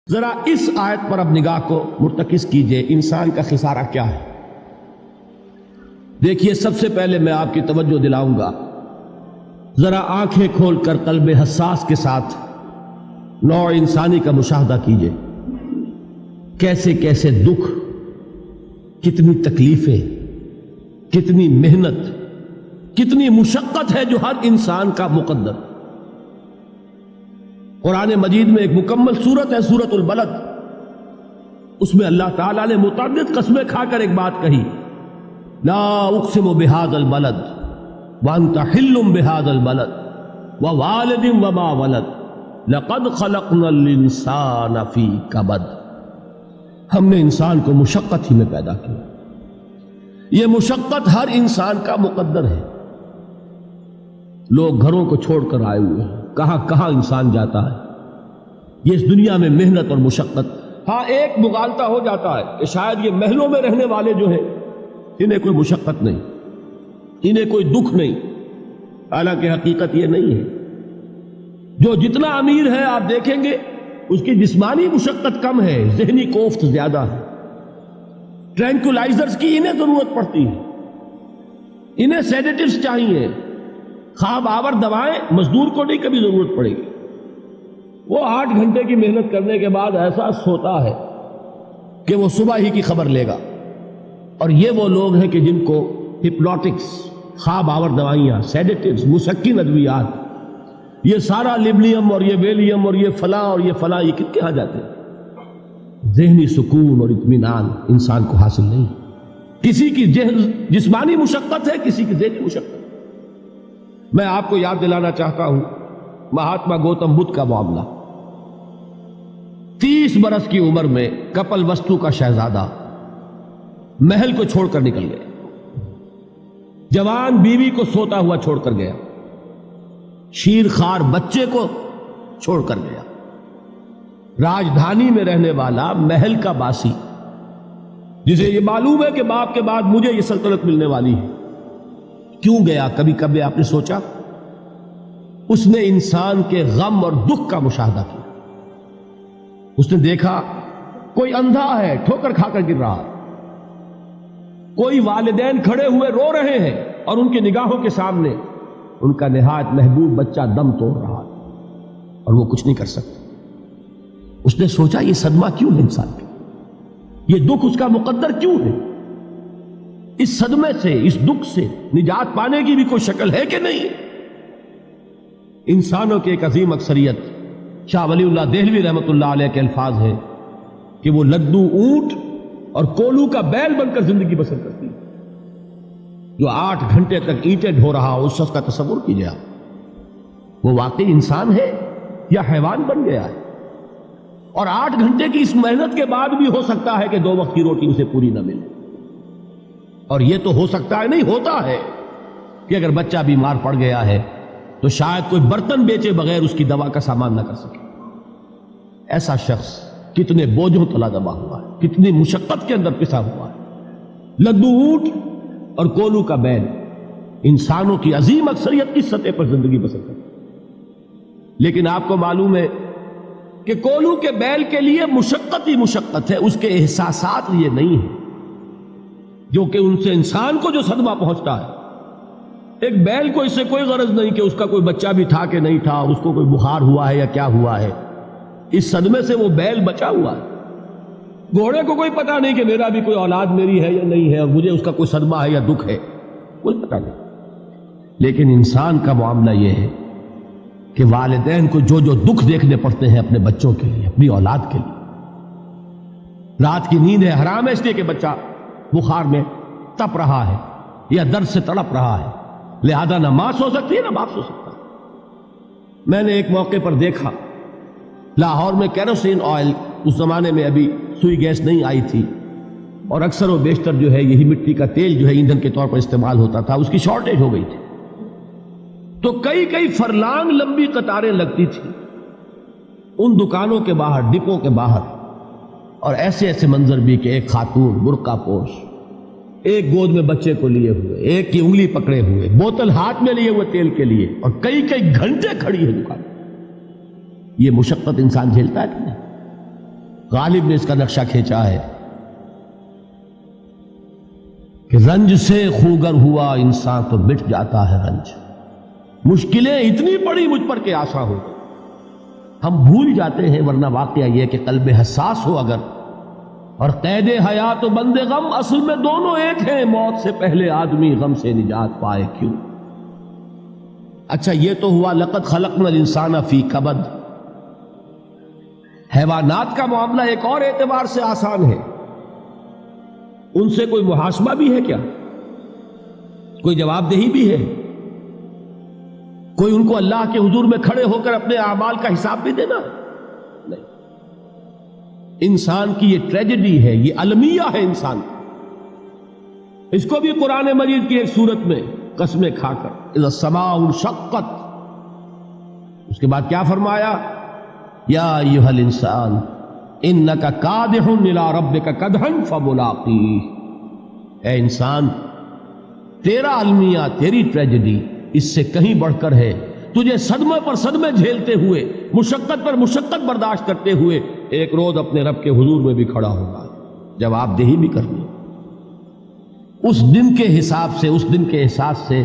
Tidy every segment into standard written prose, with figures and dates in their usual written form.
ذرا اس آیت پر اب نگاہ کو مرتکز کیجئے، انسان کا خسارہ کیا ہے؟ دیکھیے، سب سے پہلے میں آپ کی توجہ دلاؤں گا، ذرا آنکھیں کھول کر قلب حساس کے ساتھ نوع انسانی کا مشاہدہ کیجئے، کیسے کیسے دکھ، کتنی تکلیفیں، کتنی محنت، کتنی مشقت ہے جو ہر انسان کا مقدر۔ قرآن مجید میں ایک مکمل سورت ہے، سورت البلد، اس میں اللہ تعالیٰ نے متعدد قسمیں کھا کر ایک بات کہی، لا اقسم بہذا البلد وانت حل بہذا البلد ووالد وما ولد لقد خلقنا الانسان فی کبد۔ ہم نے انسان کو مشقت ہی میں پیدا کیا، یہ مشقت ہر انسان کا مقدر ہے۔ لوگ گھروں کو چھوڑ کر آئے ہوئے ہیں، کہاں کہاں انسان جاتا ہے، یہ اس دنیا میں محنت اور مشقت۔ ہاں، ایک مغالطہ ہو جاتا ہے کہ شاید یہ محلوں میں رہنے والے جو ہیں انہیں کوئی مشقت نہیں، انہیں کوئی دکھ نہیں، حالانکہ حقیقت یہ نہیں ہے۔ جو جتنا امیر ہے آپ دیکھیں گے اس کی جسمانی مشقت کم ہے، ذہنی کوفت زیادہ ہے۔ ٹرینکولائزرز کی انہیں ضرورت پڑتی ہے، انہیں سیڈیٹیوز چاہیے، خواب آور دوائیں مزدور کو نہیں کبھی ضرورت پڑے گی۔ وہ 8 گھنٹے کی محنت کرنے کے بعد ایسا سوتا ہے کہ وہ صبح ہی کی خبر لے گا۔ اور یہ وہ لوگ ہیں کہ جن کو ہپنوٹکس، خواب آور دوائیاں، سیڈیٹیوز، مسکن ادویات، یہ سارا لیبلیم اور یہ ویلیم اور یہ فلاں اور یہ فلاں، یہ کہاں جاتے ہیں؟ ذہنی سکون اور اطمینان انسان کو حاصل نہیں۔ کسی کی جسمانی مشقت ہے، کسی کی ذہنی مشقت۔ میں آپ کو یاد دلانا چاہتا ہوں مہاتما گوتم بدھ کا معاملہ۔ 30 برس کی عمر میں کپل وستو کا شہزادہ محل کو چھوڑ کر نکل گیا، جوان بیوی کو سوتا ہوا چھوڑ کر گیا، شیر خوار بچے کو چھوڑ کر گیا۔ راجدھانی میں رہنے والا محل کا باسی، جسے یہ معلوم ہے کہ باپ کے بعد مجھے یہ سلطنت ملنے والی ہے، کیوں گیا؟ کبھی کبھی آپ نے سوچا؟ اس نے انسان کے غم اور دکھ کا مشاہدہ کیا۔ اس نے دیکھا کوئی اندھا ہے، ٹھوکر کھا کر گر رہا ہے، کوئی والدین کھڑے ہوئے رو رہے ہیں اور ان کی نگاہوں کے سامنے ان کا نہایت محبوب بچہ دم توڑ رہا ہے اور وہ کچھ نہیں کر سکتا۔ اس نے سوچا یہ صدمہ کیوں ہے انسان کا، یہ دکھ اس کا مقدر کیوں ہے؟ اس صدمے سے، اس دکھ سے نجات پانے کی بھی کوئی شکل ہے کہ نہیں؟ انسانوں کی ایک عظیم اکثریت، شاہ ولی اللہ دہلوی رحمۃ اللہ علیہ کے الفاظ ہیں کہ وہ لدو اونٹ اور کولو کا بیل بن کر زندگی بسر کرتی ہے۔ جو 8 گھنٹے تک اینٹیں ڈھو رہا ہو، اس شخص کا تصور کیجیے، وہ واقعی انسان ہے یا حیوان بن گیا ہے؟ اور 8 گھنٹے کی اس محنت کے بعد بھی ہو سکتا ہے کہ 2 وقت کی روٹی اسے پوری نہ ملے۔ اور یہ تو ہو سکتا ہے، نہیں ہوتا ہے، کہ اگر بچہ بیمار پڑ گیا ہے تو شاید کوئی برتن بیچے بغیر اس کی دوا کا سامان نہ کر سکے۔ ایسا شخص کتنے بوجھوں تلا دبا ہوا ہے، کتنی مشقت کے اندر پسا ہوا ہے۔ لدو اونٹ اور کولو کا بیل، انسانوں کی عظیم اکثریت اس سطح پر زندگی بسر کرتی ہے۔ لیکن آپ کو معلوم ہے کہ کولو کے بیل کے لیے مشقت ہی مشقت ہے، اس کے احساسات یہ نہیں ہیں جو کہ ان سے انسان کو جو صدمہ پہنچتا ہے۔ ایک بیل کو اس سے کوئی غرض نہیں کہ اس کا کوئی بچہ بھی تھا کہ نہیں تھا، اس کو کوئی بخار ہوا ہے یا کیا ہوا ہے، اس صدمے سے وہ بیل بچا ہوا ہے۔ گھوڑے کو کوئی پتہ نہیں کہ میرا بھی کوئی اولاد میری ہے یا نہیں ہے، اور مجھے اس کا کوئی صدمہ ہے یا دکھ ہے، کوئی پتہ نہیں۔ لیکن انسان کا معاملہ یہ ہے کہ والدین کو جو جو دکھ دیکھنے پڑتے ہیں اپنے بچوں کے لیے، اپنی اولاد کے لیے۔ رات کی نیند ہے حرام ہے اس لیے کہ بچہ بخار میں تپ رہا ہے یا درد سے تڑپ رہا ہے، لہذا نہ ماں سو سکتی ہے نہ باپ سو سکتا۔ میں نے ایک موقع پر دیکھا، لاہور میں کیروسین آئل، اس زمانے میں ابھی سوئی گیس نہیں آئی تھی، اور اکثر و بیشتر جو ہے یہی مٹی کا تیل جو ہے ایندھن کے طور پر استعمال ہوتا تھا، اس کی شارٹیج ہو گئی تھی۔ تو کئی فرلانگ لمبی قطاریں لگتی تھی ان دکانوں کے باہر، ڈپوں کے باہر، اور ایسے منظر بھی کہ ایک خاتون برقع پوش، ایک گود میں بچے کو لیے ہوئے، ایک کی انگلی پکڑے ہوئے، بوتل ہاتھ میں لیے ہوئے تیل کے لیے، اور کئی گھنٹے کھڑی ہے دکان۔ یہ مشقت انسان جھیلتا ہے کہ نہیں؟ غالب نے اس کا نقشہ کھینچا ہے کہ رنج سے خوگر ہوا انسان تو مٹ جاتا ہے رنج. مشکلیں اتنی پڑی مجھ پر کہ آسان ہو گئی. ہم بھول جاتے ہیں، ورنہ واقعہ یہ کہ قلب حساس ہو اگر، اور قید حیات و بند غم اصل میں دونوں ایک ہیں. موت سے پہلے آدمی غم سے نجات پائے کیوں؟ اچھا یہ تو ہوا لقد خلقنا الانسان فی کبد. حیوانات کا معاملہ ایک اور اعتبار سے آسان ہے. ان سے کوئی محاسبہ بھی ہے کیا؟ کوئی جواب دہی بھی ہے؟ کوئی ان کو اللہ کے حضور میں کھڑے ہو کر اپنے اعمال کا حساب بھی دینا؟ نہیں. انسان کی یہ ٹریجڈی ہے، یہ المیہ ہے انسان. اس کو بھی قرآن مجید کی ایک سورت میں قسمیں کھا کر اذا السماء انشقت، اس کے بعد کیا فرمایا؟ یا ایھا الانسان انک کادح الی ربک کدحا فملاقیہ. اے انسان، تیرا المیہ، تیری ٹریجڈی اس سے کہیں بڑھ کر ہے. تجھے صدمے پر صدمے جھیلتے ہوئے، مشقت پر مشقت برداشت کرتے ہوئے ایک روز اپنے رب کے حضور میں بھی کھڑا ہوگا، جواب دہی بھی کرنی. اس دن کے حساب سے، اس دن کے احساس سے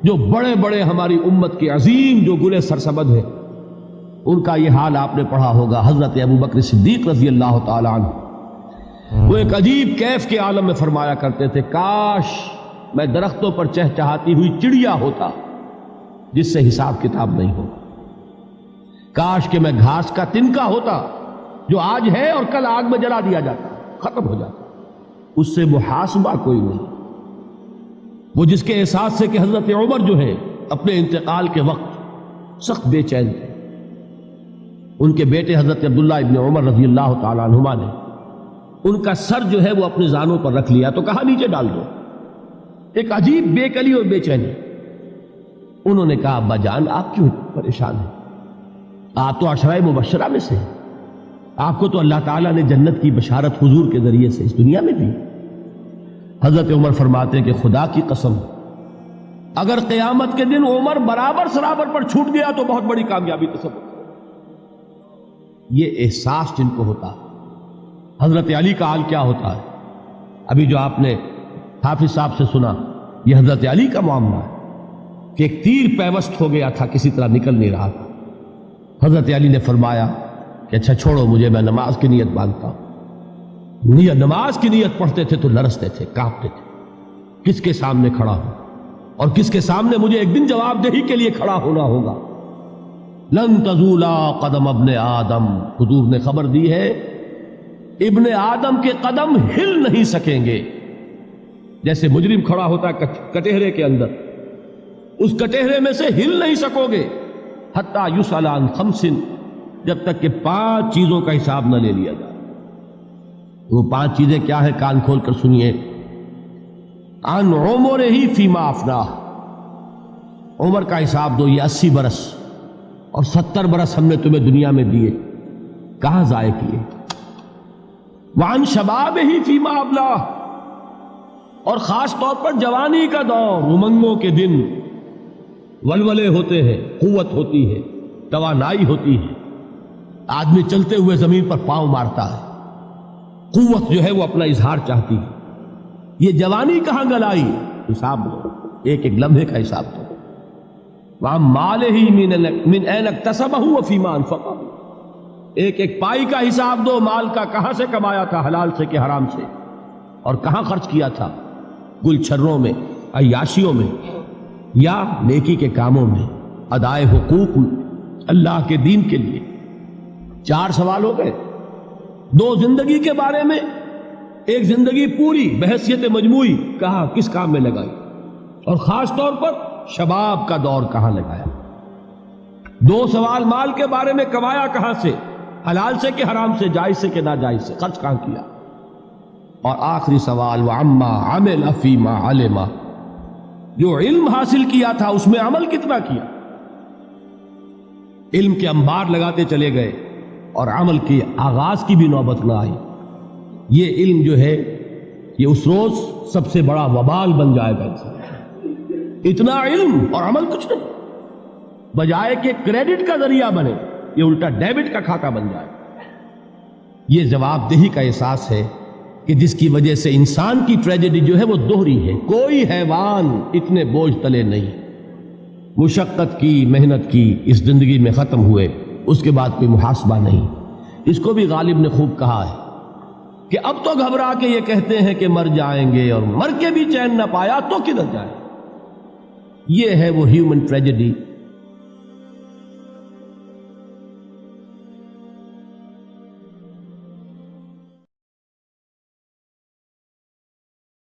جو بڑے بڑے ہماری امت کے عظیم جو گلے سرسبد ہیں، ان کا یہ حال آپ نے پڑھا ہوگا. حضرت ابوبکر صدیق رضی اللہ تعالی عنہ وہ ایک عجیب کیف کے عالم میں فرمایا کرتے تھے، کاش میں درختوں پر چہچہاتی ہوئی چڑیا ہوتا جس سے حساب کتاب نہیں ہوگا. کاش کہ میں گھاس کا تنکا ہوتا جو آج ہے اور کل آگ میں جلا دیا جاتا، ختم ہو جاتا، اس سے محاسبہ کوئی نہیں. وہ جس کے احساس سے کہ حضرت عمر جو ہے اپنے انتقال کے وقت سخت بے چین تھے. ان کے بیٹے حضرت عبداللہ ابن عمر رضی اللہ تعالیٰ عنہما نے ان کا سر جو ہے وہ اپنے زانوں پر رکھ لیا تو کہا نیچے ڈال دو. ایک عجیب بے کلی اور بے چینی. انہوں نے کہا ابا جان آپ کیوں پریشان ہیں؟ آپ تو عشرہ مبشرہ میں سے، آپ کو تو اللہ تعالیٰ نے جنت کی بشارت حضور کے ذریعے سے اس دنیا میں دی. حضرت عمر فرماتے ہیں کہ خدا کی قسم اگر قیامت کے دن عمر برابر سرابر پر چھوٹ گیا تو بہت بڑی کامیابی تصور کرو. یہ احساس جن کو ہوتا ہے. حضرت علی کا حال کیا ہوتا ہے؟ ابھی جو آپ نے حافظ صاحب سے سنا، یہ حضرت علی کا معاملہ ہے کہ ایک تیر پیوست ہو گیا تھا، کسی طرح نکل نہیں رہا تھا. حضرت علی نے فرمایا کہ اچھا چھوڑو مجھے، میں نماز کی نیت باندھتا ہوں. نماز کی نیت پڑھتے تھے تو لرزتے تھے، کانپتے تھے. کس کے سامنے کھڑا ہوں اور کس کے سامنے مجھے ایک دن جواب دہی کے لیے کھڑا ہونا ہوگا. لن تزولا قدم ابن آدم، حضور نے خبر دی ہے ابن آدم کے قدم ہل نہیں سکیں گے. جیسے مجرم کھڑا ہوتا ہے کٹہرے کے اندر، اس کٹہرے میں سے ہل نہیں سکو گے حتی یسأل عن خمس، جب تک کہ 5 چیزوں کا حساب نہ لے لیا جائے. وہ 5 چیزیں کیا ہے؟ کان کھول کر سنیے. عن عمرہ فیما افناہ، عمر کا حساب دو. یہ 80 برس اور 70 برس ہم نے تمہیں دنیا میں دیے، کہاں ضائع کیے؟ وعن شبابہ فیما ابلاہ، اور خاص طور پر جوانی کا دور، امنگوں کے دن، ولولے ہوتے ہیں، قوت ہوتی ہے، توانائی ہوتی ہے، آدمی چلتے ہوئے زمین پر پاؤں مارتا ہے، قوت جو ہے وہ اپنا اظہار چاہتی ہے. یہ جوانی کہاں گلائی؟ حساب دو، ایک ایک لمحے کا حساب دو. وَعَن مَالِهِ مِنْ أَيْنَ اكْتَسَبَهُ وَفِيمَا أَنْفَقَهُ، ایک ایک پائی کا حساب دو. مال کا کہاں سے کمایا تھا، حلال سے کہ حرام سے، اور کہاں خرچ کیا تھا، گل چھروں میں، عیاشیوں میں، یا نیکی کے کاموں میں، ادائے حقوق اللہ کے دین کے لیے. 4 سوال ہو گئے. 2 زندگی کے بارے میں، ایک زندگی پوری بحیثیت مجموعی کہاں کس کام میں لگائی، اور خاص طور پر شباب کا دور کہاں لگایا. 2 سوال مال کے بارے میں، کمایا کہاں سے، حلال سے کہ حرام سے، جائز سے کہ ناجائز سے، خرچ کہاں کیا. اور آخری سوال وعما عمل فیما علم، جو علم حاصل کیا تھا اس میں عمل کتنا کیا. علم کے انبار لگاتے چلے گئے اور عمل کے آغاز کی بھی نوبت نہ آئی. یہ علم جو ہے یہ اس روز سب سے بڑا وبال بن جائے گا. انسان اتنا علم اور عمل کچھ نہیں، بجائے کہ کریڈٹ کا ذریعہ بنے یہ الٹا ڈیبٹ کا کھاتہ بن جائے. یہ جواب دہی کا احساس ہے کہ جس کی وجہ سے انسان کی ٹریجڈی جو ہے وہ دوہری ہے. کوئی حیوان اتنے بوجھ تلے نہیں. مشقت کی، محنت کی، اس زندگی میں ختم ہوئے، اس کے بعد کوئی محاسبہ نہیں. اس کو بھی غالب نے خوب کہا ہے کہ اب تو گھبرا کے یہ کہتے ہیں کہ مر جائیں گے، اور مر کے بھی چین نہ پایا تو کدھر جائے. یہ ہے وہ ہیومن ٹریجڈی